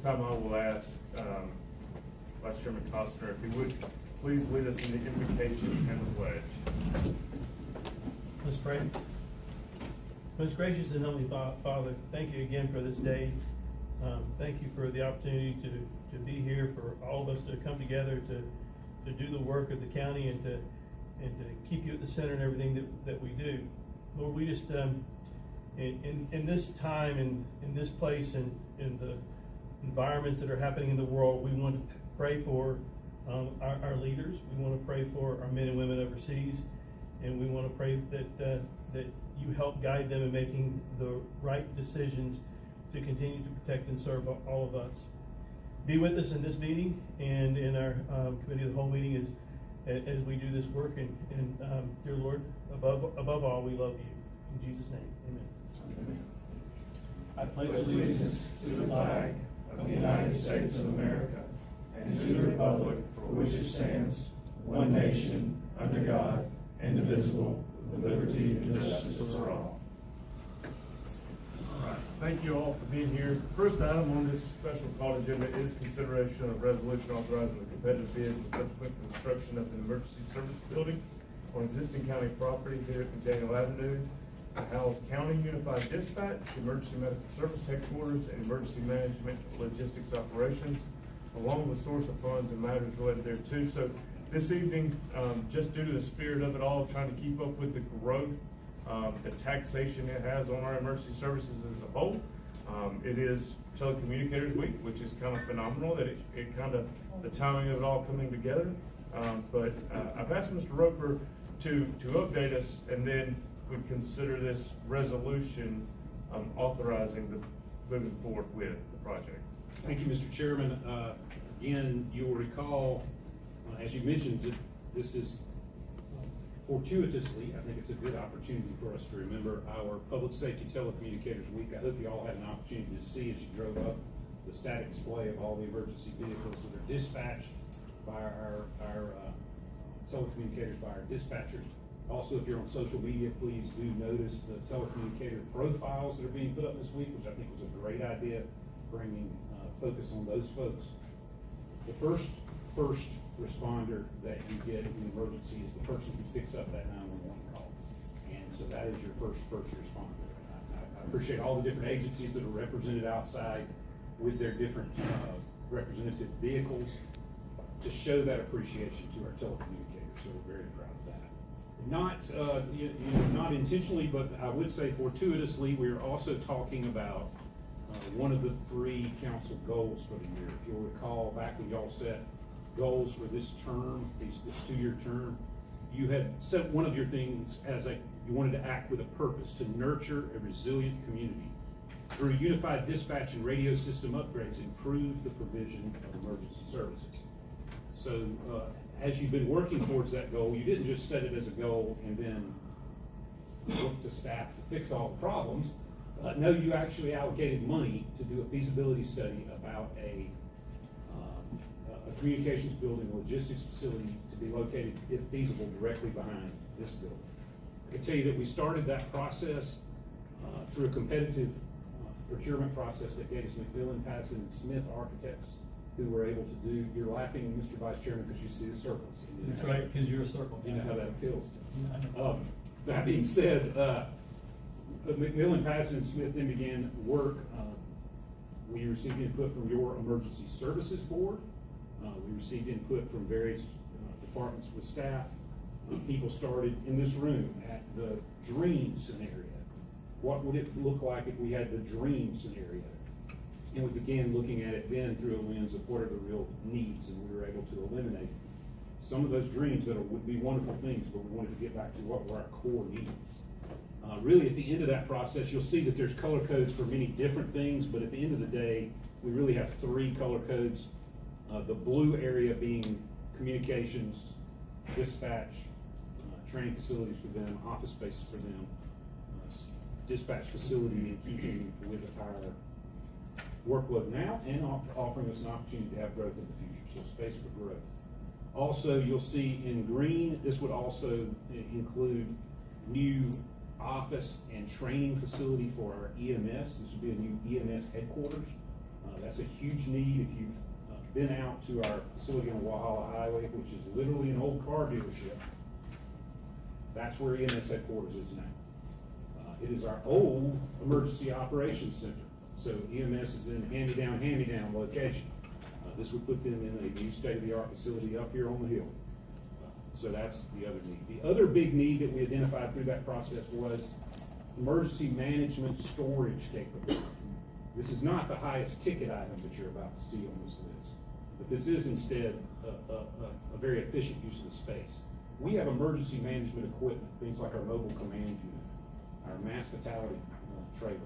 time, I will ask Vice Chairman Costner if he would please lead us in the invocation and the pledge. Let's pray. Most gracious and heavenly Father, thank you again for this day. Thank you for the opportunity to be here, for all of us to come together to do the work of the county and to keep you at the center in everything that we do. Lord, we just in this time and in this place and in the environments that are happening in the world, we want to pray for our leaders. We want to pray for our men and women overseas, and we want to pray that you help guide them in making the right decisions to continue to protect and serve all of us. Be with us in this meeting and in our committee of the whole meeting as we do this work. And dear Lord, above all, we love you. In Jesus' name, amen. Amen. I pledge allegiance to the flag of the United States of America and to the republic for which it stands, one nation, under God, indivisible, with liberty and justice for all. All right. Thank you all for being here. The first item on this special call agenda is consideration of resolution authorizing the competitive bid for subsequent construction of the emergency service building on existing county property here at McDaniel Avenue to house County Unified Dispatch, Emergency Medical Service Headquarters, and Emergency Management Logistics Operations, along with source of funds and matters related thereto. So this evening, just due to the spirit of it all, trying to keep up with the growth, the taxation it has on our emergency services as a whole. It is Telecommunicators Week, which is kind of phenomenal that it kind of, the timing of it all coming together. But I've asked Mr. Roper to update us, and then we'd consider this resolution authorizing the moving forward with the project. Thank you, Mr. Chairman. Again, you will recall, as you mentioned, that this is fortuitously, I think it's a good opportunity for us to remember our Public Safety Telecommunicators Week. I hope you all had an opportunity to see as you drove up the static display of all the emergency vehicles that are dispatched by our telecommunicators, by our dispatchers. Also, if you're on social media, please do notice the telecommunicator profiles that are being put up this week, which I think was a great idea, bringing focus on those folks. The first responder that you get in an emergency is the person who picks up that 911 call. And so that is your first responder. I appreciate all the different agencies that are represented outside with their different representative vehicles to show that appreciation to our telecommunicators. So we're very proud of that. Not intentionally, but I would say fortuitously, we're also talking about one of the 3 council goals for the year. If you'll recall, back when y'all set goals for this term, this 2-year term, you had set one of your things as you wanted to act with a purpose, to nurture a resilient community. Through unified dispatch and radio system upgrades, improve the provision of emergency services. So as you've been working towards that goal, you didn't just set it as a goal and then look to staff to fix all the problems. No, you actually allocated money to do a feasibility study about a communications building, logistics facility to be located, if feasible, directly behind this building. I can tell you that we started that process through a competitive procurement process that gave us McMillan, Patterson, and Smith architects who were able to do. You're laughing, Mr. Vice Chairman, because you see the circles. That's right, because you're a circle. You know how that feels. That being said, McMillan, Patterson, and Smith then began work. We received input from your Emergency Services Board. We received input from various departments with staff. People started in this room at the dream scenario. What would it look like if we had the dream scenario? And we began looking at it then through a lens of what are the real needs, and we were able to eliminate some of those dreams that would be wonderful things, but we wanted to get back to what were our core needs. Really, at the end of that process, you'll see that there's color codes for many different things, but at the end of the day, we really have 3 color codes. The blue area being communications, dispatch, training facilities for them, office spaces for them, dispatch facility in keeping with our workload now and offering us an opportunity to have growth in the future, so space for growth. Also, you'll see in green, this would also include new office and training facility for our EMS. This would be a new EMS headquarters. That's a huge need. If you've been out to our facility on Walhalla Highway, which is literally an old car dealership, that's where EMS headquarters is now. It is our old emergency operations center. So EMS is in hand-me-down location. This would put them in a new state-of-the-art facility up here on the hill. So that's the other need. The other big need that we identified through that process was emergency management storage capability. This is not the highest ticket item that you're about to see on this list, but this is instead a very efficient use of the space. We have emergency management equipment, things like our mobile command unit, our mass fatality trailer,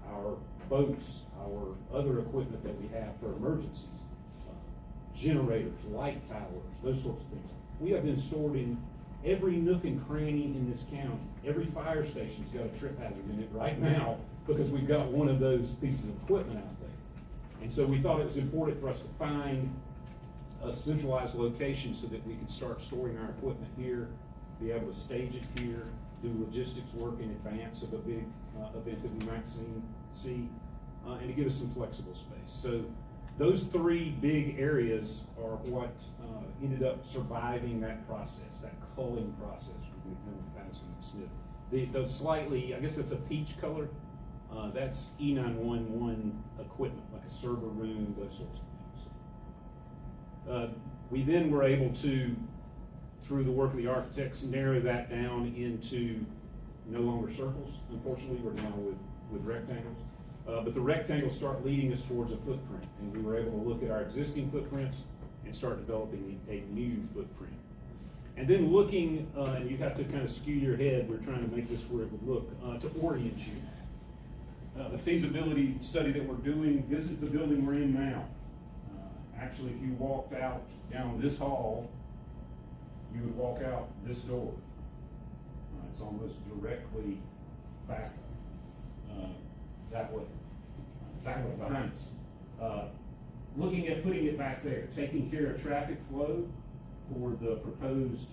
our boats, our other equipment that we have for emergencies, generators, light towers, those sorts of things. We have been stored in every nook and cranny in this county. Every fire station's got a trip hazard in it right now because we've got one of those pieces of equipment out there. And so we thought it was important for us to find a centralized location so that we could start storing our equipment here, be able to stage it here, do logistics work in advance of a big event that we might see, and to give us some flexible space. So those three big areas are what ended up surviving that process, that culling process with McMillan, Patterson, and Smith. The slightly, I guess that's a peach color, that's E911 equipment, like a server room, those sorts of things. We then were able to, through the work of the architects, narrow that down into no longer circles. Unfortunately, we're now with rectangles. But the rectangles start leading us towards a footprint, and we were able to look at our existing footprints and start developing a new footprint. And then looking, and you have to kind of skew your head, we're trying to make this where it would look, to orient you. The feasibility study that we're doing, this is the building we're in now. Actually, if you walked out down this hall, you would walk out this door. It's almost directly back that way behind us. Looking at putting it back there, taking care of traffic flow for the proposed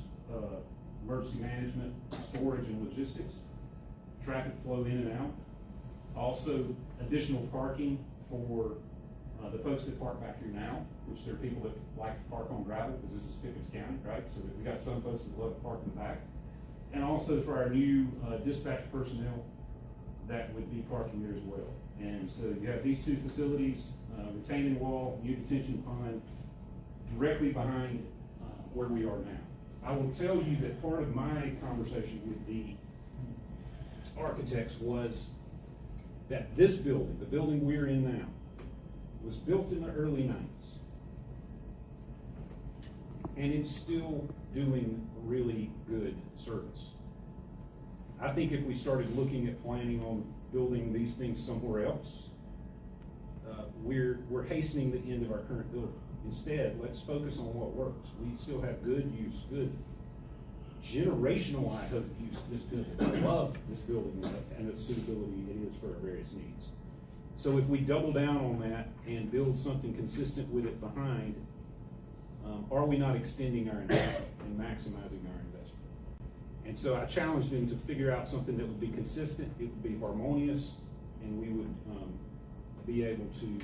emergency management, storage, and logistics, traffic flow in and out. Also, additional parking for the folks that park back here now, which there are people that like to park on gravel because this is Pickens County, right? So we got some folks that love to park in the back. And also for our new dispatch personnel that would be parking there as well. And so you have these two facilities, retaining wall, new detention pond, directly behind where we are now. I will tell you that part of my conversation with the architects was that this building, the building we're in now, was built in the early 90s. And it's still doing really good service. I think if we started looking at planning on building these things somewhere else, we're hastening the end of our current building. Instead, let's focus on what works. We still have good use, good generational, I hope, use of this building. I love this building and the suitability it is for our various needs. So if we double down on that and build something consistent with it behind, are we not extending our investment and maximizing our investment? And so I challenged them to figure out something that would be consistent, it would be harmonious, and we would be able to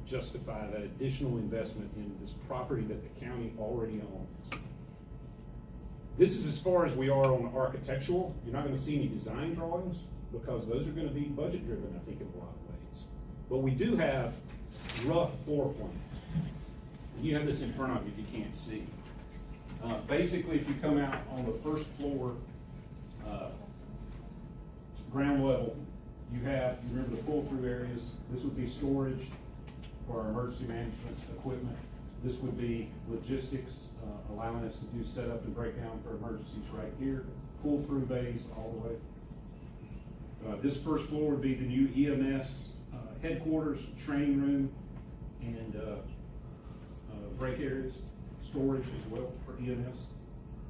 justify that additional investment in this property that the county already owns. This is as far as we are on architectural. You're not going to see any design drawings because those are going to be budget driven, I think, in a lot of ways. But we do have rough floor plans. And you have this in front of you if you can't see. Basically, if you come out on the first floor, ground level, you remember the pull-through areas. This would be storage for our emergency management equipment. This would be logistics, allowing us to do setup and breakdown for emergencies right here. Pull-through bays all the way. This first floor would be the new EMS headquarters, training room, and break areas, storage as well for EMS.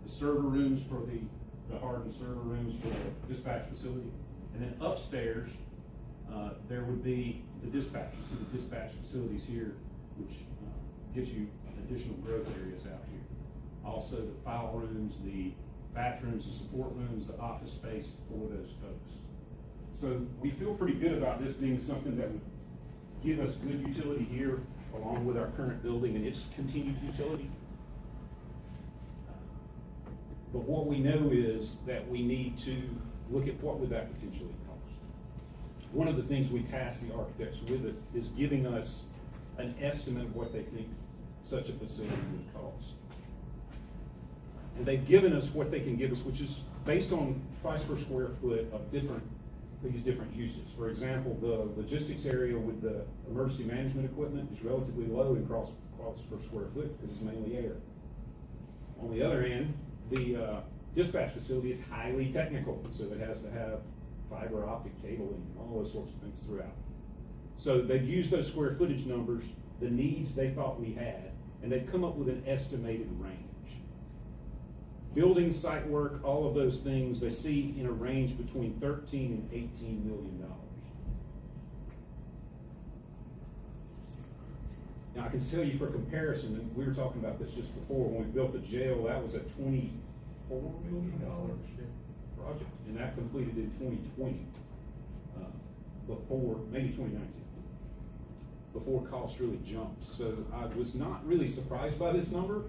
The server rooms for the hardened server rooms for the dispatch facility. And then upstairs, there would be the dispatch. You see the dispatch facilities here, which gives you additional growth areas out here. Also the file rooms, the bathrooms, the support rooms, the office space for those folks. So we feel pretty good about this being something that would give us good utility here along with our current building and its continued utility. But what we know is that we need to look at what would that potentially cost. One of the things we task the architects with is giving us an estimate of what they think such a facility would cost. And they've given us what they can give us, which is based on price per square foot of these different uses. For example, the logistics area with the emergency management equipment is relatively low in cost per square foot because it's mainly air. On the other hand, the dispatch facility is highly technical, so it has to have fiber optic cabling, all those sorts of things throughout. So they've used those square footage numbers, the needs they thought we had, and they've come up with an estimated range. Building, site work, all of those things, they see in a range between $13 and $18 million. Now I can tell you for comparison, and we were talking about this just before, when we built the jail, that was a $24 million project, and that completed in 2020, maybe 2019, before costs really jumped. So I was not really surprised by this number.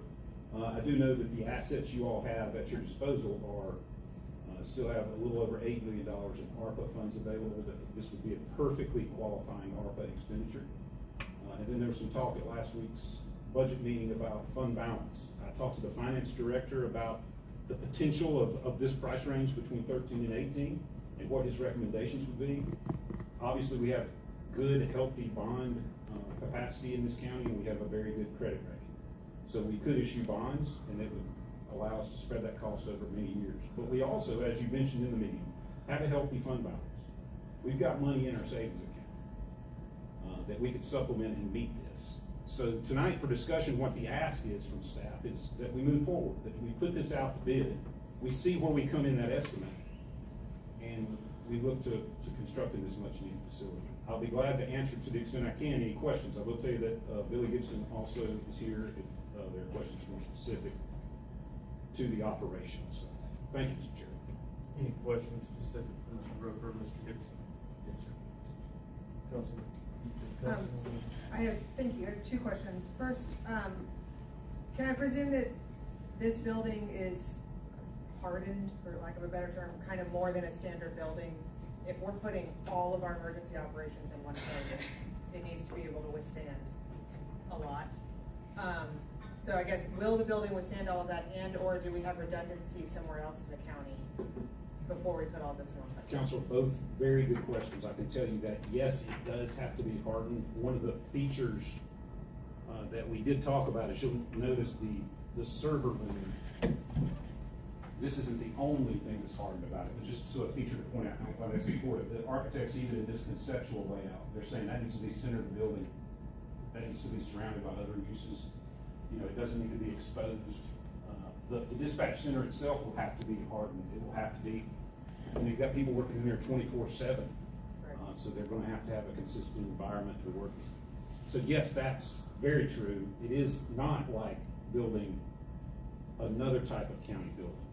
I do know that the assets you all have at your disposal are, still have a little over $8 million in ARPA funds available, that this would be a perfectly qualifying ARPA expenditure. And then there was some talk at last week's budget meeting about fund balance. I talked to the finance director about the potential of this price range between 13 and 18 and what his recommendations would be. Obviously, we have good, healthy bond capacity in this county, and we have a very good credit rating. So we could issue bonds, and it would allow us to spread that cost over many years. But we also, as you mentioned in the meeting, have a healthy fund balance. We've got money in our savings account that we could supplement and meet this. So tonight, for discussion, what the ask is from staff is that we move forward, that we put this out to bid, we see where we come in that estimate, and we look to constructing this much needed facility. I'll be glad to answer to the extent I can any questions. I will tell you that Billy Gibson also is here if there are questions more specific to the operational side. Thank you, Mr. Chair. Any questions specific for Mr. Roper, Mr. Gibson? Yes, sir. Councilman? Thank you. I have two questions. First, can I presume that this building is hardened, for lack of a better term, kind of more than a standard building? If we're putting all of our emergency operations in one place, it needs to be able to withstand a lot. So I guess, will the building withstand all of that, and or do we have redundancy somewhere else in the county before we put all this in one place? Council, both very good questions. I can tell you that, yes, it does have to be hardened. One of the features that we did talk about is, you'll notice the server room. This isn't the only thing that's hardened about it, but just so a feature to point out why that's important. The architects, even in this conceptual layout, they're saying that needs to be center of the building. That needs to be surrounded by other uses. You know, it doesn't need to be exposed. The dispatch center itself will have to be hardened. It will have to be, and you've got people working in there 24/7. So they're going to have a consistent environment to work in. So yes, that's very true. It is not like building another type of county building.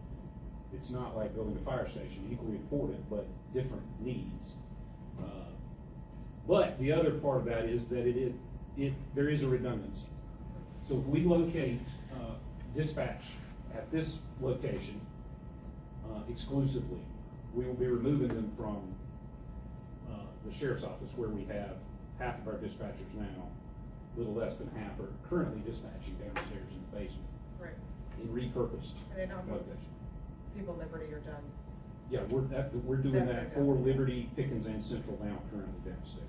It's not like building a fire station, equally important, but different needs. But the other part of that is that there is a redundancy. So if we locate dispatch at this location exclusively, we will be removing them from the sheriff's office, where we have half of our dispatchers now, a little less than half are currently dispatching downstairs in the basement. Right. In repurposed And then location. people Liberty are done. Yeah, we're doing that for Liberty, Pickens, and Central now currently downstairs.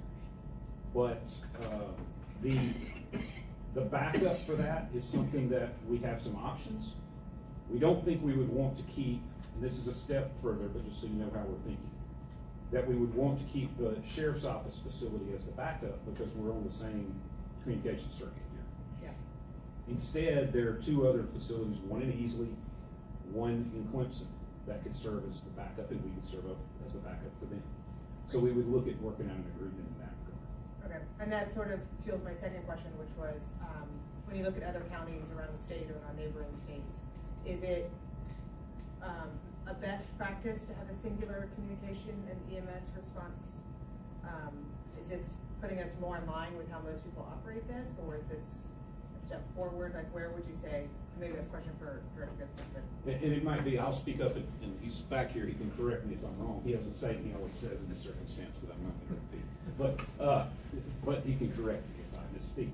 But the backup for that is something that we have some options. We don't think we would want to keep, and this is a step further, but just so you know how we're thinking, that we would want to keep the sheriff's office facility as the backup because we're on the same communication circuit here. Yeah. Instead, there are two other facilities, one in Easley, one in Clemson, that could serve as the backup, and we could serve as the backup for them. So we would look at working out an agreement in that regard. Okay, and that sort of fuels my second question, which was, when you look at other counties around the state or in our neighboring states, is it a best practice to have a singular communication and EMS response? Is this putting us more in line with how most people operate this, or is this a step forward? Like, where would you say, maybe that's a question for Director Gibson, but. And it might be, I'll speak up, and he's back here, he can correct me if I'm wrong. He has a saying he always says in this circumstance that I'm not going to repeat. But he can correct me if I misspeak.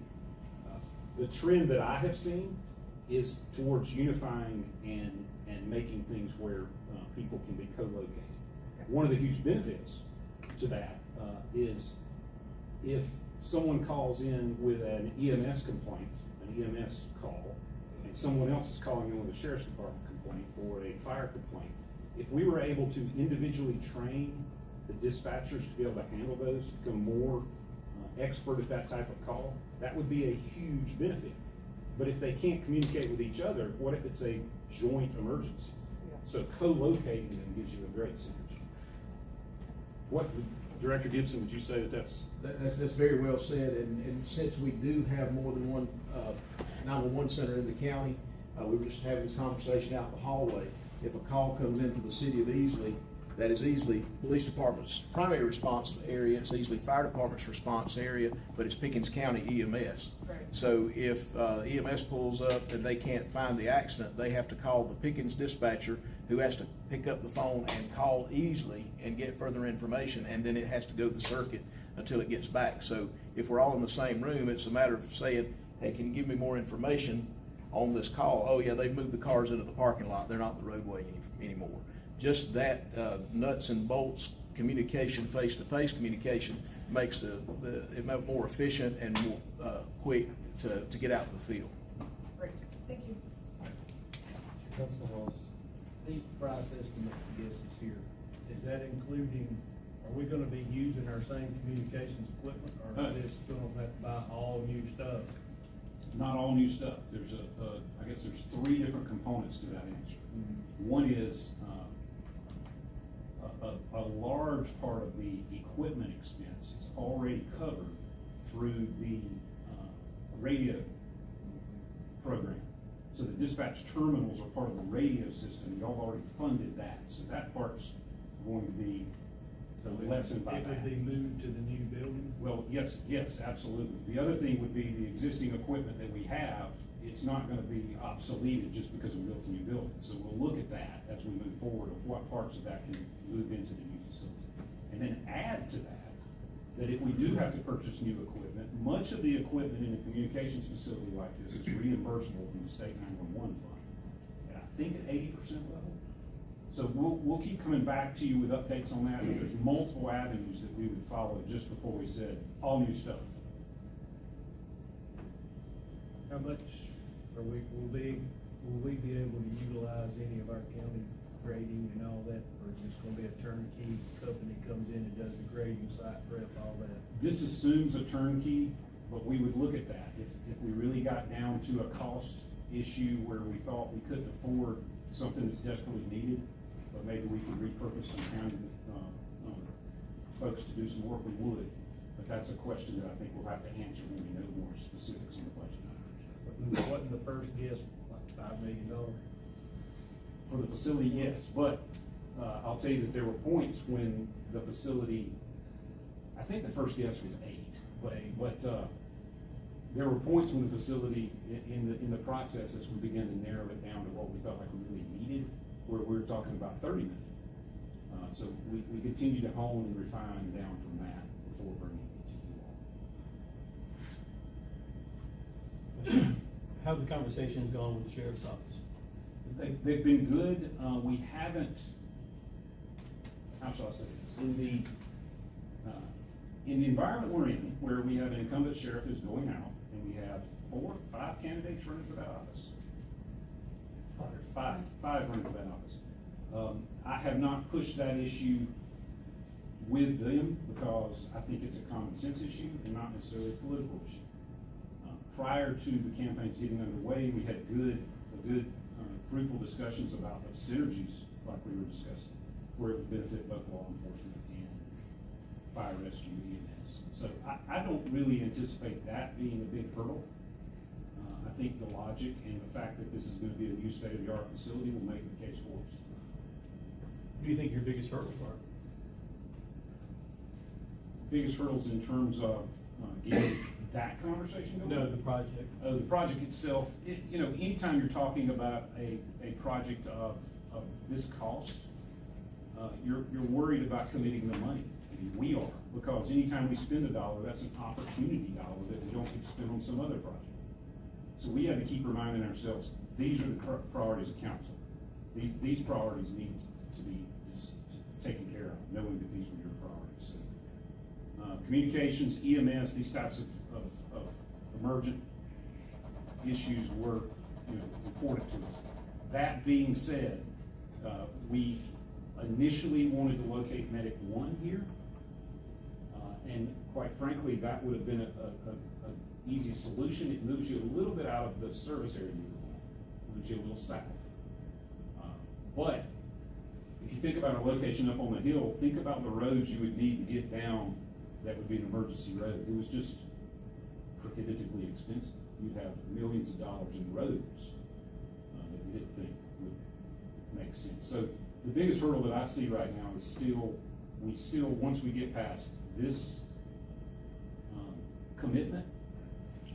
The trend that I have seen is towards unifying and making things where people can be co-located. One of the huge benefits to that is if someone calls in with an EMS complaint, an EMS call, and someone else is calling in with a sheriff's department complaint or a fire complaint, if we were able to individually train the dispatchers to be able to handle those, become more expert at that type of call, that would be a huge benefit. But if they can't communicate with each other, what if it's a joint emergency? Yeah. So co-locating them gives you a great synergy. What, Director Gibson, would you say that That's very well said, and since we do have more than one 911 center in the county, we were just having this conversation out in the hallway. If a call comes in from the city of Easley, that is easily police department's primary response area, it's easily fire department's response area, but it's Pickens County EMS. Right. So if EMS pulls up and they can't find the accident, they have to call the Pickens dispatcher, who has to pick up the phone and call Easley and get further information, and then it has to go the circuit until it gets back. So if we're all in the same room, it's a matter of saying, hey, can you give me more information on this call? Oh yeah, they've moved the cars into the parking lot, they're not in the roadway anymore. Just that nuts and bolts communication, face-to-face communication, makes it more efficient and more quick to get out in the field. Great, thank you. Councilman Wallace, these price estimate guesses here, is that including, are we gonna be using our same communications equipment, or is this gonna have to buy all new stuff? not all new stuff. There's I guess there's three different components to that answer. One is a large part of the equipment expense is already covered through the radio program. So the dispatch terminals are part of the radio system. Y'all already funded that. So that part's going to be lessened by that. It would be moved to the new building? Well, yes, absolutely. The other thing would be the existing equipment that we have, it's not gonna be obsoleted just because we built a new building. So we'll look at that as we move forward of what parts of that can move into the new facility. And then add to that, that if we do have to purchase new equipment, much of the equipment in a communications facility like this is reimbursable from the state 911 fund. And I think at 80% level. So we'll keep coming back to you with updates on that. There's multiple avenues that we would follow just before we said all new stuff. How much will we be able to utilize any of our county grading and all that, or is this gonna be a turnkey company comes in and does the grading, site prep, all that? This assumes a turnkey, but we would look at that. If we really got down to a cost issue where we thought we couldn't afford something that's desperately needed, but maybe we could repurpose some county folks to do some work, we would. But that's a question that I think we'll have to answer when we know more specifics on the budget numbers. Wasn't the first guess like $5 million? For the facility, yes, but I'll tell you that there were points when the facility, I think the first guess was 8, but there were points when the facility, in the process, as we began to narrow it down to what we felt like we really needed, where we were talking about 30 million. So we continue to hone and refine down from that before bringing it to you all. How have the conversations gone with the sheriff's office? They've been good. We haven't, how shall I say this? In the environment we're in, where we have an incumbent sheriff who's going out, and we have 4 or 5 candidates running for that office. Five running for that office. I have not pushed that issue with them because I think it's a common sense issue and not necessarily a political issue. Prior to the campaigns getting underway, we had good fruitful discussions about the synergies like we were discussing, where it would benefit both law enforcement and fire rescue EMS. So I don't really anticipate that being a big hurdle. I think the logic and the fact that this is going to be a new state-of-the-art facility will make the case for us. What do you think your biggest hurdles are? biggest hurdles in terms of getting that conversation going? No, the project. The project itself, you know, anytime you're talking about a project of this cost, you're worried about committing the money. I mean, we are, because anytime we spend a dollar, that's an opportunity dollar that we don't get to spend on some other project. So we have to keep reminding ourselves, these are the priorities of council. These priorities need to be taken care of, knowing that these are your priorities. So, communications, EMS, these types of emergent issues were, you know, important to us. That being said, we initially wanted to locate Medic 1 here. And quite frankly, that would have been an easy solution. It moves you a little bit out of the service area, moves you a little south. But if you think about a location up on the hill, think about the roads you would need to get down that would be an emergency road. It was just prohibitively expensive. You'd have millions of dollars in roads that we didn't think would make sense. So the biggest hurdle that I see right now is once we get past this commitment,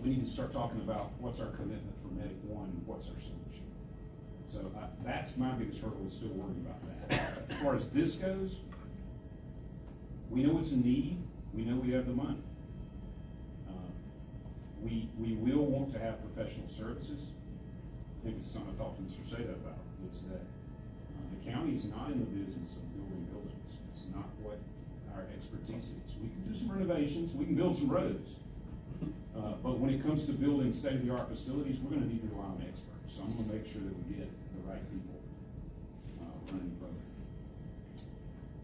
we need to start talking about what's our commitment for Medic 1 and what's our solution. So that's my biggest hurdle, is still worrying about that. As far as this goes, we know it's a need. We know we have the money. We will want to have professional services. I think it's something I talked to Mr. Seda about, is that the county is not in the business of building buildings. It's not what our expertise is. We can do some renovations, we can build some roads. But when it comes to building state-of-the-art facilities, we're gonna need to rely on experts. So I'm gonna make sure that we get the right people running the program.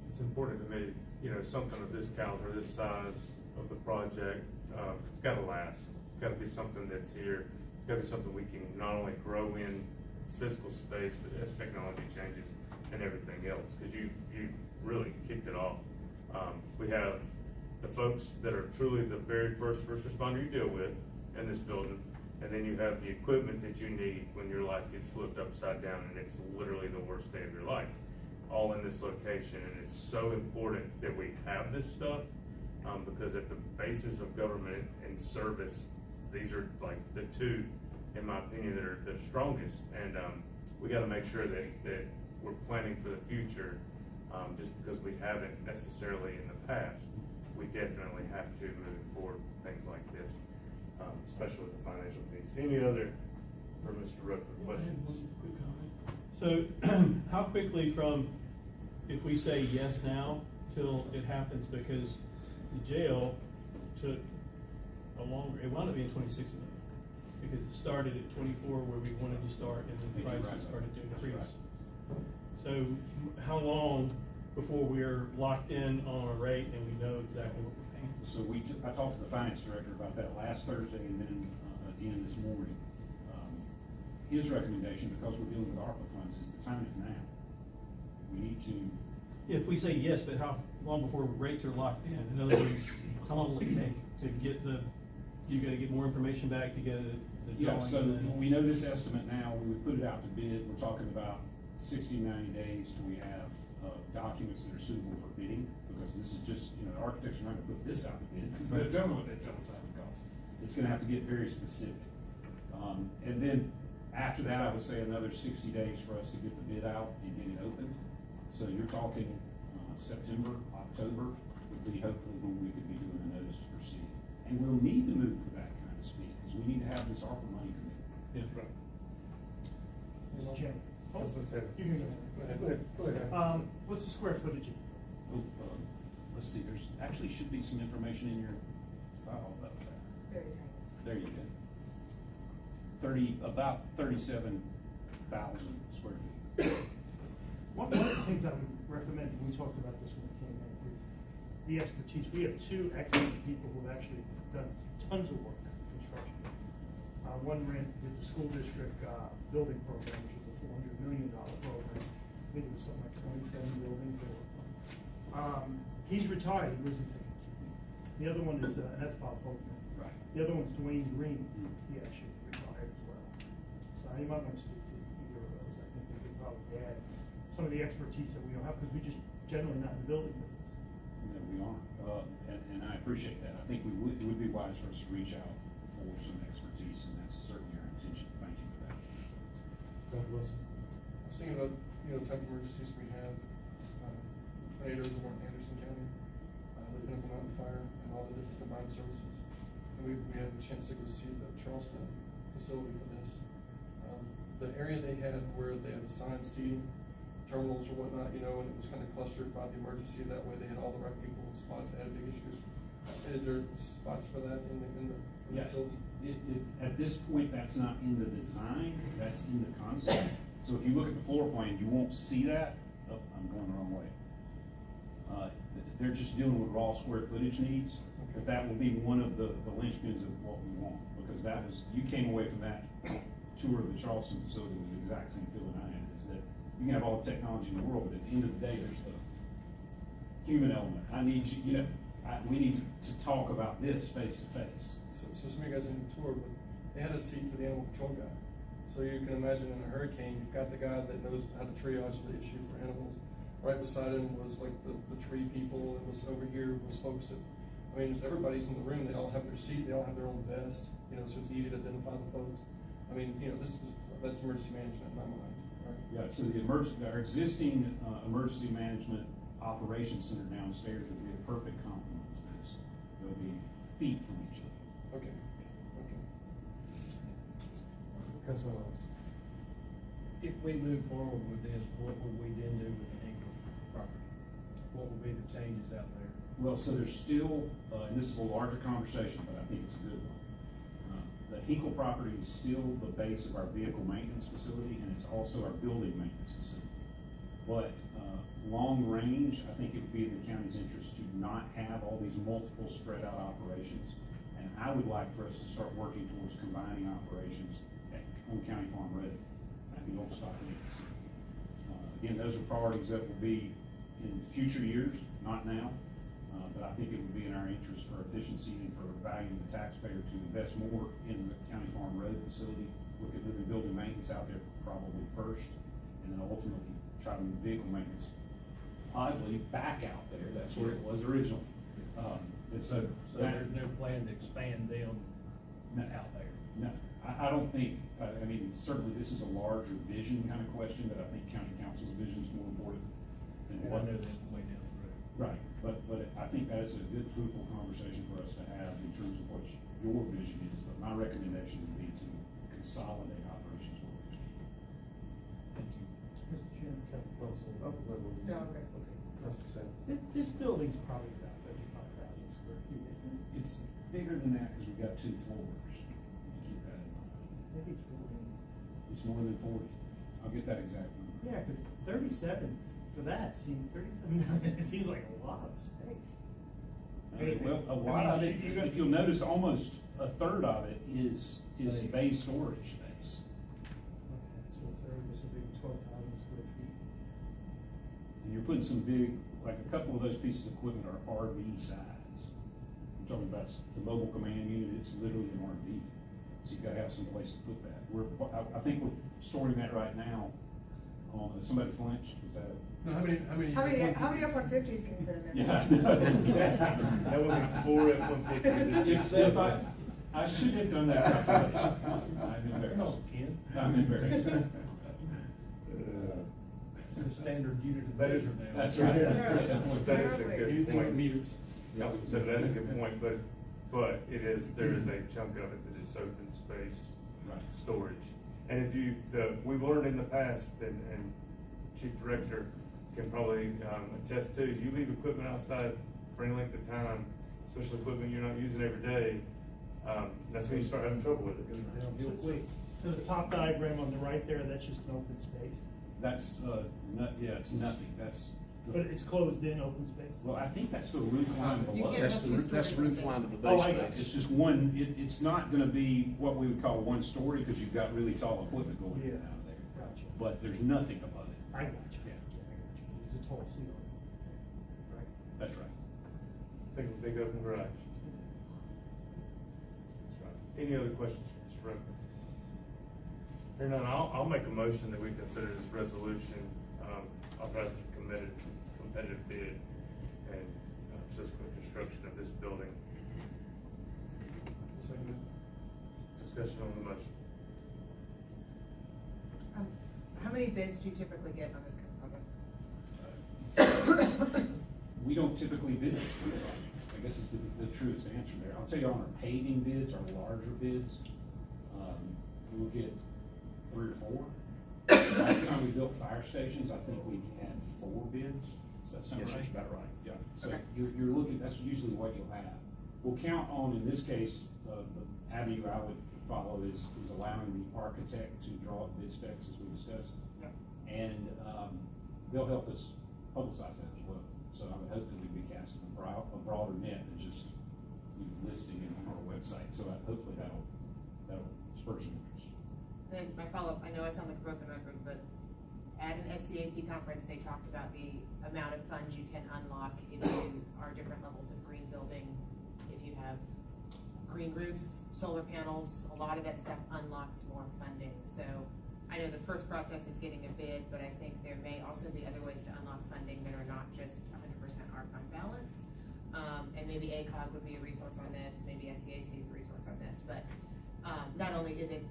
It's important to me, you know, something of this caliber, this size of the project, it's gotta last. It's gotta be something that's here. It's gotta be something we can not only grow in physical space, but as technology changes and everything else, because you really kicked it off. We have the folks that are truly the very first responder you deal with in this building, and then you have the equipment that you need when your life gets flipped upside down and it's literally the worst day of your life, all in this location. And it's so important that we have this stuff, because at the basis of government and service, these are like the two, in my opinion, that are the strongest. And we got to make sure that we're planning for the future. Just because we haven't necessarily in the past, we definitely have to move forward with things like this, especially with the financial piece. Any other for Mr. Rucker questions? So how quickly from, if we say yes now, till it happens? Because the jail took a longer, it wound up being 26 million, because it started at 24 where we wanted to start, and then the prices started to increase. So how long before we're locked in on a rate and we know exactly what we're paying? So I talked to the finance director about that last Thursday, and then again this morning. His recommendation, because we're dealing with ARPA funds, is the time is now. We need to. If we say yes, but how long before rates are locked in? In other words, how long will it take to get you gotta get more information back to get the drawing? Yeah, so we know this estimate now. We would put it out to bid. We're talking about 60, 90 days till we have documents that are suitable for bidding, because this is just, you know, the architects are not gonna put this out to bid, because they don't know what they tell us how it costs. It's gonna have to get very specific. And then after that, I would say another 60 days for us to get the bid out and get it open. So you're talking September, October would be hopefully when we could be doing a notice to proceed. And we'll need to move for that kind of speed, because we need to have this ARPA money committed. Yeah, right. Mr. Chairman. I was gonna say. You can go ahead. Go ahead. What's the square footage? Oh, let's see, there's actually should be some information in your file about that. Very tiny. There you go. About 37,000 square feet. One of the things I would recommend, and we talked about this when it came in, is the expertise. We have two excellent people who have actually done tons of work in construction. One did the school district building program, which was a $400 million program. I think it was something like 27 buildings they worked on. He's retired, he lives in Pickens. The other one is, and that's Bob Folkman. Right. The other one's Dwayne Green. He actually retired as well. So you might want to speak to either of those. I think they could probably add some of the expertise that we don't have, because we're just generally not in the building business. No, we aren't, and I appreciate that. I think it would be wise for us to reach out for some expertise, and that's certainly our intention. Thank you for that. Dr. Wilson? I was thinking about, type of emergencies we have, tornadoes in Anderson County, the Pinnacle Mountain Fire, and all the different combined services. And we had a chance to go see the Charleston facility for this. The area they had where they had assigned seating, terminals or whatnot, and it was kind of clustered by the emergency. That way they had all the right people in spots that had big issues. Is there spots for that in the Yeah. facility? At this point, that's not in the design, that's in the concept. So if you look at the floor plan, you won't see that. Oh, I'm going the wrong way. They're just dealing with raw square footage needs, but that will be one of the linchpins of what we want, because that was, you came away from that tour of the Charleston facility with the exact same feeling I had, is that you can have all the technology in the world, but at the end of the day, there's the human element. I need you, we need to talk about this face to face. So some of you guys didn't tour, but they had a seat for the animal control guy. So you can imagine in a hurricane, you've got the guy that knows how to triage the issue for animals. Right beside him was like the tree people, and was over here was folks that, just everybody's in the room, they all have their seat, they all have their own vest, so it's easy to identify the folks. That's emergency management in my mind, right? Yeah, so our existing emergency management operations center downstairs would be a perfect complement to this. They'll be feet from each other. Okay. Councilman Wallace? If we move forward with this, what will we then do with the Hinkle property? What will be the changes out there? Well, so there's still, and this is a larger conversation, but I think it's a good one. The Hinkle property is still the base of our vehicle maintenance facility, and it's also our building maintenance facility. But long range, I think it would be in the county's interest to not have all these multiple spread out operations. And I would like for us to start working towards combining operations on County Farm Road at the old stock maintenance. Again, those are priorities that will be in future years, not now. But I think it would be in our interest for efficiency and for value to the taxpayer to invest more in the County Farm Road facility, look at moving building maintenance out there probably first, and then ultimately try to move vehicle maintenance oddly back out there. That's where it was originally. So there's no plan to expand them out there? No, I don't think, certainly this is a larger vision kind of question, but I think county council's vision is more important than And I what. know that's way down the road. Right, but I think that's a good fruitful conversation for us to have in terms of what your vision is, but my recommendation would be to consolidate operations where we can. Thank you. Mr. Chairman, No, okay. Councilman Sam? this building's probably about 35,000 square feet, isn't it? It's bigger than that because we've got 2 floors. Keep that in mind. Maybe 40. It's more than 40. I'll get that exact number. Yeah, because 37 for that seems 37. It seems like a lot of space. Well, a lot of it, if you'll notice, almost a third of it is bay storage space. Okay, so a third, this will be 12,000 square feet. And you're putting some big, like a couple of those pieces of equipment are RV size. I'm talking about the mobile command unit, it's literally an RV. So you've got to have some place to put that. I think we're storing that right now on, somebody flinched, was that? No, how many F-150s can you put in there? Yeah. That would be 4 F-150s. If I should have done that calculation. I'm embarrassed. I'm embarrassed. It's a standard unit of That is- measure now. That's right. That is a good Anything with point. meters? Councilman said that is a good point, but there is a chunk of it that is open space Right. storage. And if we've learned in the past, and Chief Director can probably attest to, you leave equipment outside for any length of time, especially equipment you're not using every day, that's when you start having trouble with it. Real quick. So the top diagram on the right there, that's just an open space, That's, it's nothing. but it's closed in open space. Well, I think that's the roof line You below. can't That's the roof line of the Oh, base I got base. It's just one, it's not gonna be what we would call one story, because you've got really tall equipment going in and out of there. Gotcha. But there's nothing above it. I got you. Yeah. It's a tall ceiling. Right. That's right. Think of a big open garage. That's right. Any other questions for Mr. Rucker? Here none, I'll make a motion that we consider this resolution, authorizing competitive bid and with this building. Second. Discussion on the motion. How many bids do you typically get on this project? We don't typically bid this kind of project. I guess is the truest answer there. I'll tell you on our paving bids, our larger bids, we'll get 3 or 4. Last time we built fire stations, I think we had 4 bids. Does that sound Yes, right? that's about right. Yeah, so Okay. you're looking, that's usually what you'll have. We'll count on, in this case, the avenue I would follow is allowing the architect to draw up bid specs as we discussed. Yeah. And, they'll help us publicize that as well. So I would hope that we'd be casting a broader net than just listing it on our website. So hopefully that'll spur some interest. Then my follow-up, I know I sound like a broken record, but at an SCAC conference, they talked about the amount of funds you can unlock if you are different levels of green building. If you have green roofs, solar panels, a lot of that stuff unlocks more funding. So I know the first process is getting a bid, but I think there may also be other ways to unlock funding that are not just 100% our fund balance. And maybe ACOG would be a resource on this, maybe SCAC is a resource on this, but not only is it,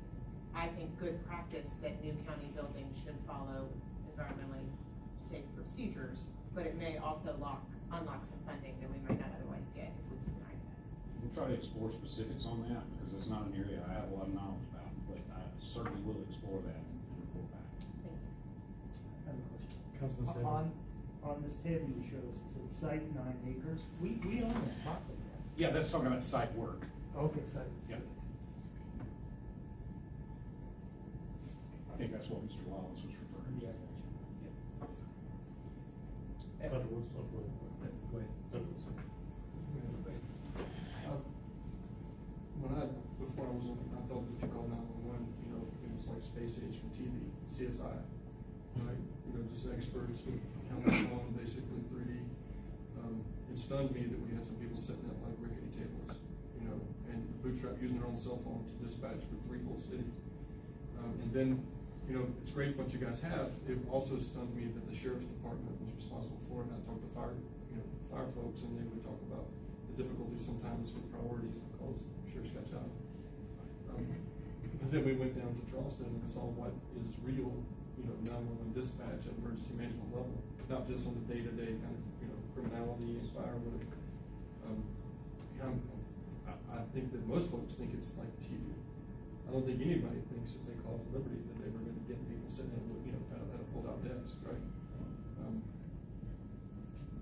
I think, good practice that new county buildings should follow environmentally safe procedures, but it may also unlock some funding that we might not otherwise get if we deny that. We'll try to explore specifics on that because it's not an area I have a lot of knowledge about, but I certainly will explore that and report back. Thank you. I have a question. Councilman Sanders. On this table you showed us, it said site 9 acres. We own that property, right? Yeah, that's talking about site work. Okay, site. Yeah. I think that's what Mr. Wallace was referring to. Before I was looking, I thought if you call 911, it was like Space Age from TV, CSI, right? Just experts with cameras on, basically 3D. It stunned me that we had some people sitting at like rickety tables, and bootstrap using their own cell phone to dispatch for 3 whole cities. And then, it's great what you guys have. It also stunned me that the sheriff's department was responsible for it. And I talked to fire folks, and they would talk about the difficulties sometimes with priorities because sheriff's got job. But then we went down to Charleston and saw what is real, 911 dispatch at emergency management level, not just on the day-to-day kind of, criminality and fire, whatever. I think that most folks think it's like TV. I don't think anybody thinks if they call it Liberty that they were going to get people sitting at a fold-out desk, right?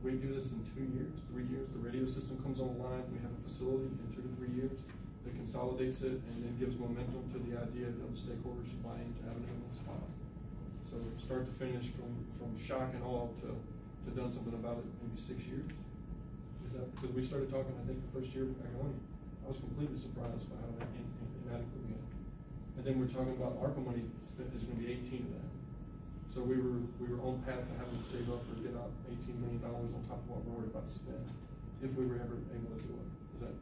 We do this in 2 years, 3 years. The radio system comes online. We have a facility in 2 to 3 years that consolidates it and then gives momentum to the idea that the stakeholders should buy into having it in one spot. So start to finish, from shock and awe to done something about it, maybe 6 years. Is that because we started talking? I think the first year back on, I was completely surprised by how inadequate we had. And then we're talking about ARPA money is going to be 18 of that. So we were on path to having to save up or get out $18 million on top of what we're already about to spend, if we were ever able to do it. Is that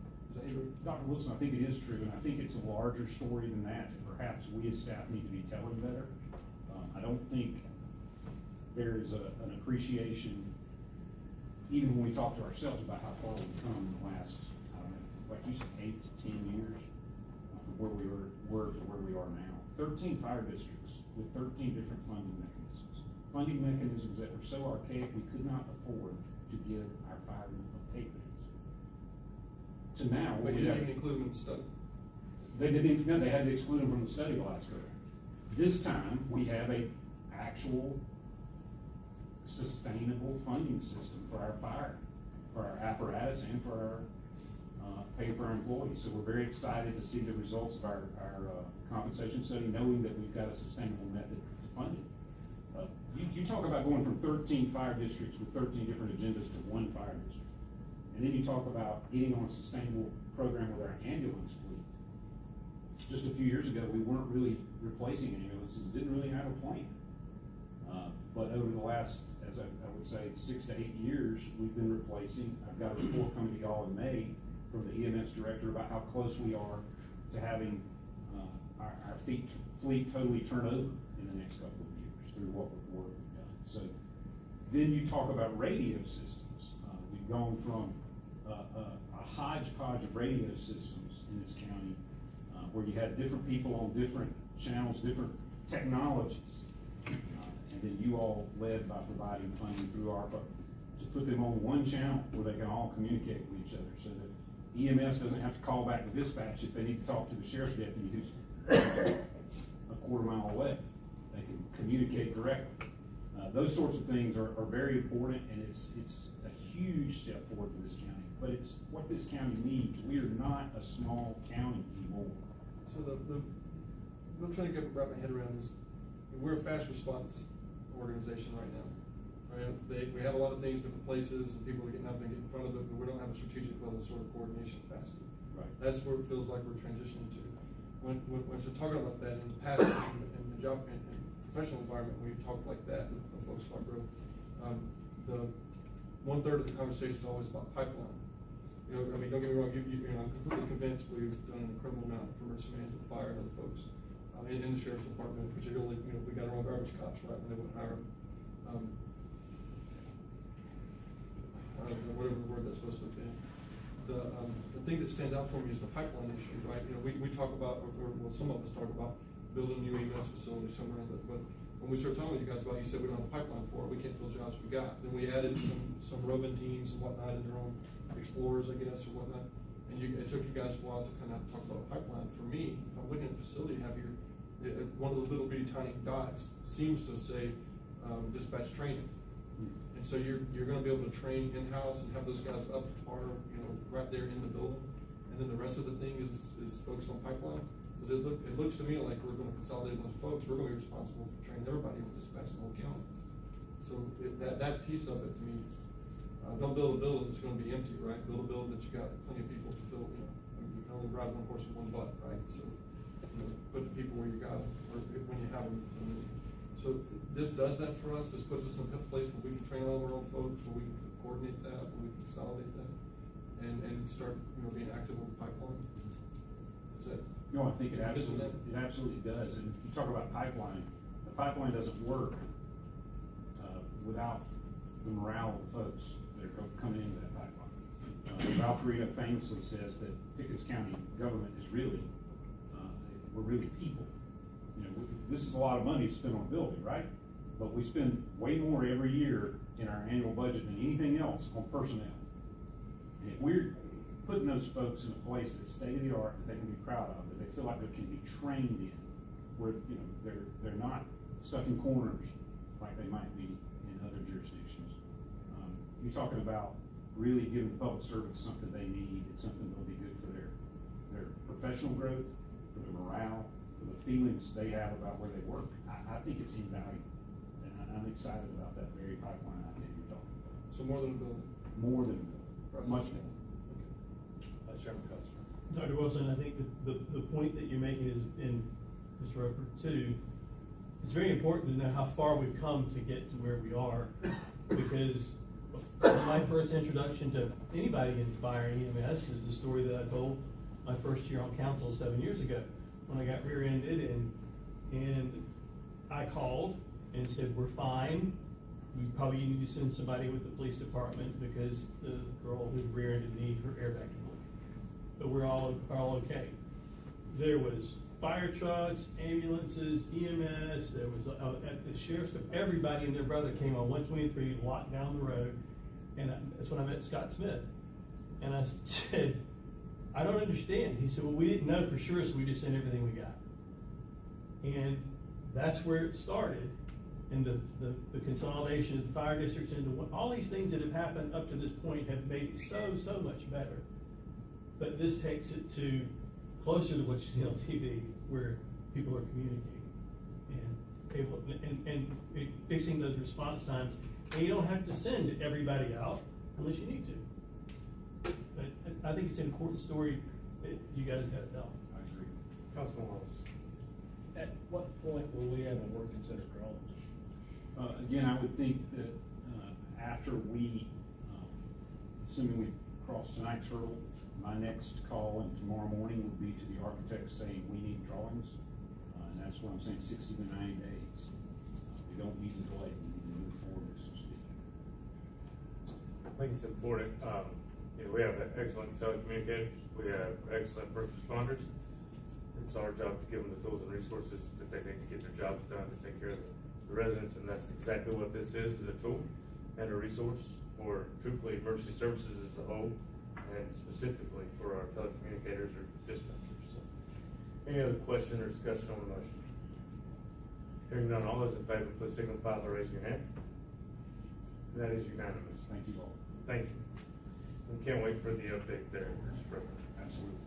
true? Dr. Wilson, I think it is true, and I think it's a larger story than that. Perhaps we as staff need to be telling better. I don't think there is an appreciation, even when we talk to ourselves about how far we've come in the last, I don't know, like you said, 8 to 10 years, from where we were to where we are now. 13 fire districts with 13 different funding mechanisms. Funding mechanisms that were so archaic we could not afford to give our firemen a pay raise. To now, But you didn't even include them in the study. they didn't, no, they had to exclude them from the study last year. This time, we have a actual sustainable funding system for our fire, for our apparatus, and for our pay for our employees. So we're very excited to see the results of our compensation study, knowing that we've got a sustainable method to fund it. You talk about going from 13 fire districts with 13 different agendas to 1 fire district. And then you talk about getting on a sustainable program with our ambulance fleet. Just a few years ago, we weren't really replacing ambulances, didn't really have a plan. But over the last, as I would say, 6 to 8 years, we've been replacing. I've got a report coming to y'all in May from the EMS director about how close we are to having our fleet totally turn over in the next couple of years through what we've done. So then you talk about radio systems. We've gone from, hodgepodge of radio systems in this county, where you had different people on different channels, different technologies. And then you all led by providing funding through ARPA to put them on one channel where they can all communicate with each other, so that EMS doesn't have to call back the dispatch if they need to talk to the sheriff's deputy who's a quarter mile away. They can communicate directly. Those sorts of things are very important, and it's a huge step forward for this county. But it's what this county needs. We are not a small county anymore. So what I'm trying to wrap my head around is, we're a fast response organization right now. Right? We have a lot of things, different places, and people are getting out there and get in front of it, but we don't have a strategic level sort of coordination capacity. Right. That's where it feels like we're transitioning to. When we're talking about that in the past, in the job and professional environment, we talk like that with folks like growth. The 1/3 of the conversation is always about pipeline. You know, I mean, don't get me wrong. I'm completely convinced we've done an incredible amount for emergency management, fire, and other folks, in the sheriff's department, particularly. We got our own garbage cops, right? When they wouldn't hire them. I don't know, whatever the word that's supposed to be. The thing that stands out for me is the pipeline issue, right? We talk about, or some of us talk about building a new EMS facility somewhere, but when we started talking with you guys about it, you said we don't have a pipeline for it, we can't fill jobs we got. Then we added some roving teams and whatnot, and their own explorers, I guess, or whatnot. And it took you guys a while to kind of talk about a pipeline. For me, if I'm looking at the facility you have here, one of the little bitty tiny dots seems to say dispatch training. And so you're going to be able to train in-house and have those guys up to par, right there in the building. And then the rest of the thing is focused on pipeline. Because it looks to me like we're going to consolidate a bunch of folks. We're going to be responsible for training everybody on dispatch in the whole county. So that piece of it, to me, don't build a building that's going to be empty, right? Build a building that you got plenty of people to fill. You can only ride one horse with one butt, right? So put the people where you got them, or when you have them. So this does that for us. This puts us in a place where we can train all of our own folks, where we can coordinate that, where we can consolidate that, and start being active on the pipeline. Is that? No, I think it absolutely does. And you talk about pipeline. The pipeline doesn't work without the morale of the folks that are coming into that pipeline. Valkyria famously says that Pickens County government is really, we're really people. This is a lot of money to spend on a building, right? But we spend way more every year in our annual budget than anything else on personnel. And if we're putting those folks in a place that's state of the art, that they can be proud of, that they feel like they can be trained in, where they're not stuck in corners like they might be in other jurisdictions. You're talking about really giving the public servants something they need. It's something that'll be good for their professional growth, for their morale, for the feelings they have about where they work. I think it's invaluable, and I'm excited about that very pipeline I think you're talking about. So more than a building. More than a building. Much more. Dr. Wilson, I think the point that you're making is, and Mr. Roper too, it's very important to know how far we've come to get to where we are, because my first introduction to anybody in fire and EMS is the story that I told my first year on council 7 years ago, when I got rear-ended and I called and said, we're fine. We probably need to send somebody with the police department because the girl who rear-ended me, her airbag didn't work. But we're all okay. There was fire trucks, ambulances, EMS, there was at the sheriff's, everybody and their brother came on 123, walked down the road, and that's when I met Scott Smith. And I said, I don't understand. He said, well, we didn't know for sure, so we just sent everything we got. And that's where it started. And the consolidation of the fire districts and all these things that have happened up to this point have made it so much better. But this takes it to closer to what you see on TV, where people are communicating and able and fixing those response times. And you don't have to send everybody out unless you need to. But I think it's an important story that you guys got to tell. I agree. Councilman Wallace. At what point will we have a working set of drones? Again, I would think that after we, assuming we cross tonight's hurdle, my next call and tomorrow morning would be to the architect saying we need drawings. And that's what I'm saying, 60 to 90 days. We don't need to delay, we need to move forward, so to speak. I think it's important, we have excellent telecommunicators, we have excellent first responders. It's our job to give them the tools and resources that they need to get their jobs done, to take care of the residents, and that's exactly what this is a tool and a resource for, truthfully, emergency services as a whole, and specifically for our telecommunicators or dispatchers. So, any other question or discussion on the motion? Hearing none, all those in favor, please signify by raising your hand. And that is unanimous. Thank you all. Thank you. We can't wait for the update there, Mr. President. Absolutely.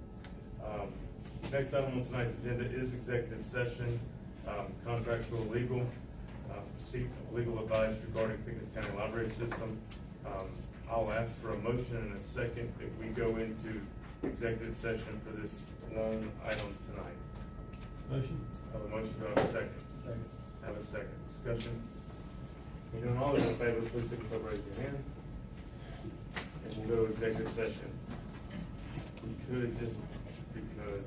Next item on tonight's agenda is executive session, contractual legal, seek legal advice regarding Pickens County Library System. I'll ask for a motion in a second if we go into executive session for this long item tonight. Motion? Have a motion, do I have a second? Second. Have a second. Discussion? Hearing all those in favor, please signify by raising your hand. And we'll go to executive session. We could just, because,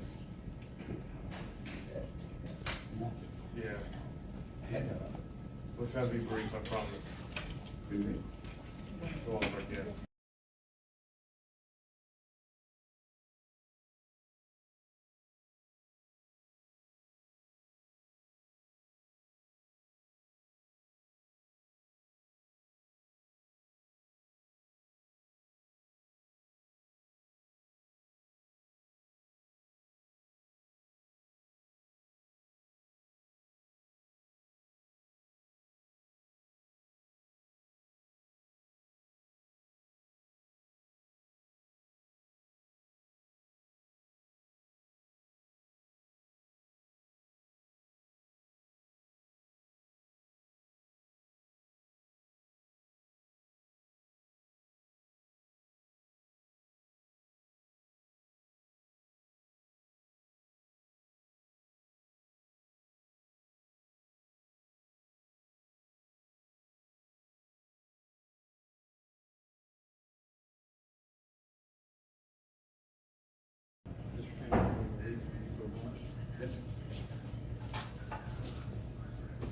yeah, we'll try to be brief, I promise. To all of our guests.